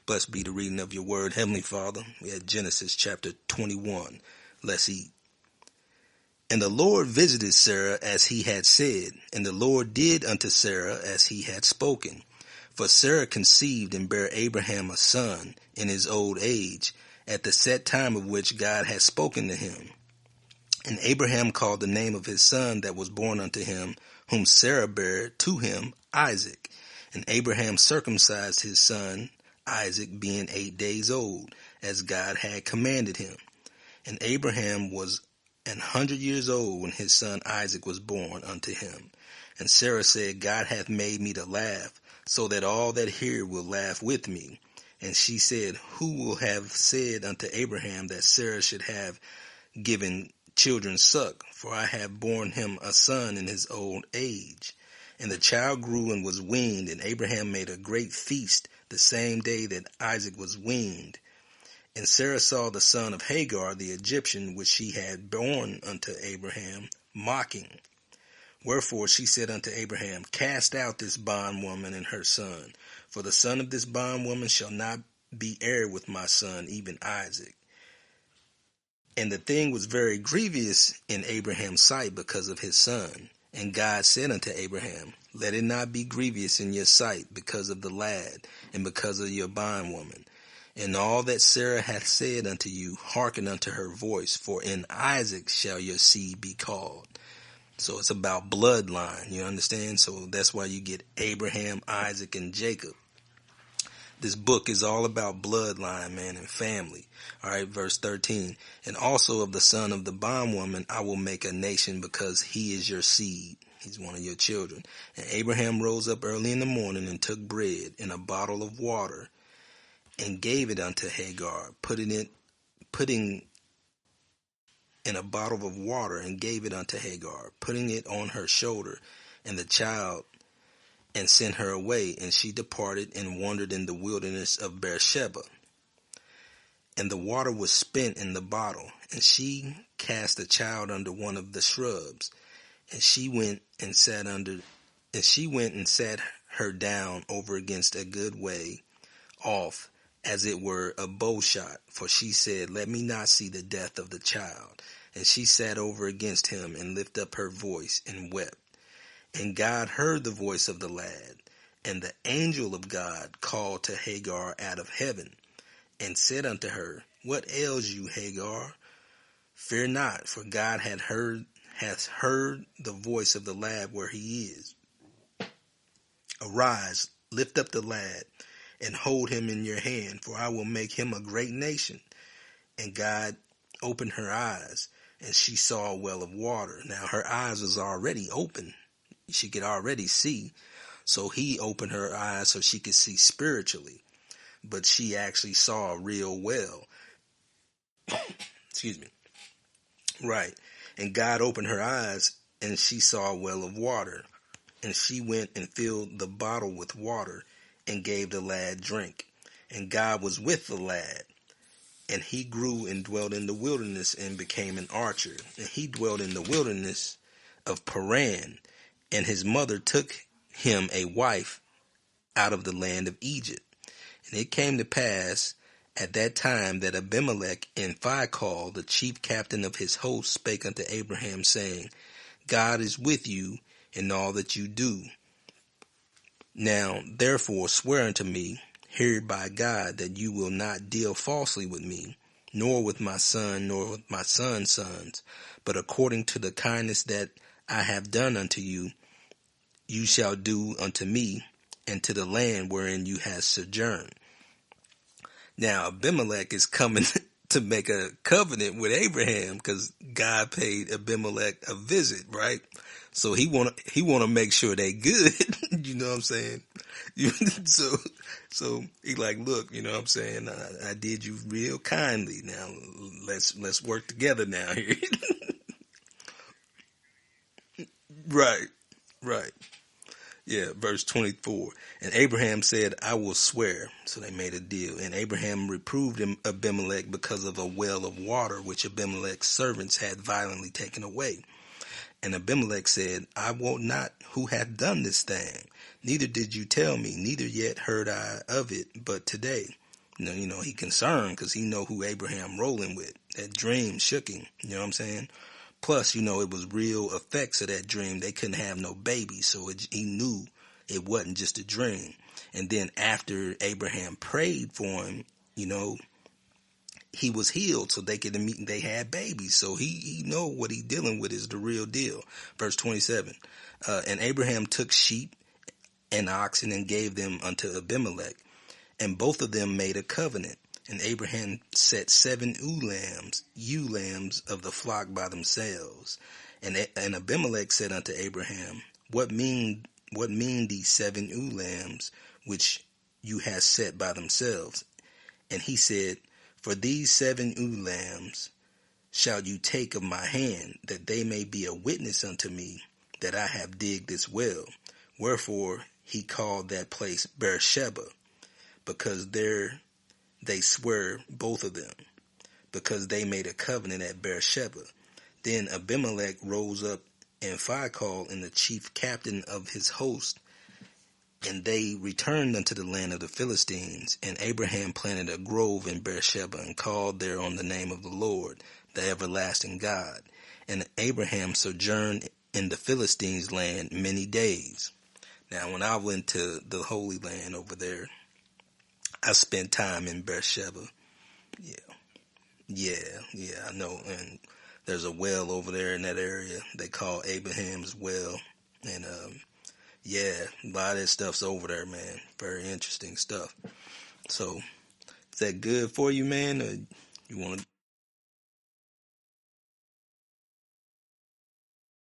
Blessed be the reading of your word, Heavenly Father. We had Genesis chapter 21. Let's eat. And the Lord visited Sarah as he had said, and the Lord did unto Sarah as he had spoken. For Sarah conceived and bare Abraham a son in his old age, at the set time of which God had spoken to him. And Abraham called the name of his son that was born unto him, whom Sarah bare to him, Isaac. And Abraham circumcised his son Isaac, being 8 days old, as God had commanded him. And Abraham was 100 years old when his son Isaac was born unto him. And Sarah said, God hath made me to laugh, so that all that hear will laugh with me. And she said, who will have said unto Abraham that Sarah should have given children suck? For I have borne him a son in his old age. And the child grew and was weaned, and Abraham made a great feast the same day that Isaac was weaned. And Sarah saw the son of Hagar, the Egyptian, which she had borne unto Abraham, mocking. Wherefore she said unto Abraham, cast out this bondwoman and her son, for the son of this bondwoman shall not be heir with my son, even Isaac. And the thing was very grievous in Abraham's sight because of his son. And God said unto Abraham, let it not be grievous in your sight because of the lad, and because of your bondwoman. And all that Sarah hath said unto you, hearken unto her voice, for in Isaac shall your seed be called. So it's about bloodline, you understand? So that's why you get Abraham, Isaac, and Jacob. This book is all about bloodline, man, and family. All right, verse 13. And also of the son of the bondwoman I will make a nation, because he is your seed. He's one of your children. And Abraham rose up early in the morning and took bread and a bottle of water and gave it unto Hagar, putting in a bottle of water and gave it unto Hagar, putting it on her shoulder and the child, and sent her away. And she departed and wandered in the wilderness of Beersheba. And the water was spent in the bottle, and she cast the child under one of the shrubs. And she went and sat her down over against a good way off, as it were a bow shot. For she said, let me not see the death of the child. And she sat over against him and lifted up her voice and wept. And God heard the voice of the lad. And the angel of God called to Hagar out of heaven, and said unto her, what ails you, Hagar? Fear not, for God hath heard the voice of the lad where he is. Arise, lift up the lad, and hold him in your hand, for I will make him a great nation. And God opened her eyes, and she saw a well of water. Now her eyes was already open. She could already see. So he opened her eyes so she could see spiritually. But she actually saw a real well. Excuse me. Right. And God opened her eyes, and she saw a well of water. And she went and filled the bottle with water and gave the lad drink. And God was with the lad. And he grew and dwelt in the wilderness and became an archer. And he dwelt in the wilderness of Paran. And his mother took him a wife out of the land of Egypt. And it came to pass at that time that Abimelech in Phicol, the chief captain of his host, spake unto Abraham, saying, God is with you in all that you do. Now therefore swear unto me here by God that you will not deal falsely with me, nor with my son, nor with my son's sons, but according to the kindness that I have done unto you, you shall do unto me, and to the land wherein you have sojourned. Now Abimelech is coming to make a covenant with Abraham, because God paid Abimelech a visit, right? So he want to make sure they good. You know what I'm saying? So he like, look, you know what I'm saying? I did you real kindly. Now let's work together now here. Right. Yeah, verse 24. And Abraham said, I will swear. So they made a deal. And Abraham reproved Abimelech because of a well of water which Abimelech's servants had violently taken away. And Abimelech said, I wot not who hath done this thing. Neither did you tell me, neither yet heard I of it but today. he concerned because he know who Abraham rolling with. That dream shook him. You know what I'm saying? Plus, it was real effects of that dream. They couldn't have no baby, so he knew it wasn't just a dream. And then after Abraham prayed for him, he was healed, so they had babies. So he know what he dealing with is the real deal. Verse 27. And Abraham took sheep and oxen and gave them unto Abimelech, and both of them made a covenant. And Abraham set 7 ewe lambs of the flock by themselves. And Abimelech said unto Abraham, What mean these 7 ewe lambs which you have set by themselves? And he said, For these 7 ewe lambs shall you take of my hand, that they may be a witness unto me that I have digged this well. Wherefore he called that place Beersheba, because there they swear both of them, because they made a covenant at Beersheba. Then Abimelech rose up and Phicol and the chief captain of his host, and they returned unto the land of the Philistines. And Abraham planted a grove in Beersheba and called there on the name of the Lord, the everlasting God. And Abraham sojourned in the Philistines' land many days. Now, when I went to the Holy Land over there, I spent time in Beersheba. Yeah, I know. And there's a well over there in that area they call Abraham's well. And, a lot of that stuff's over there, man. Very interesting stuff. So, is that good for you, man? Or you want to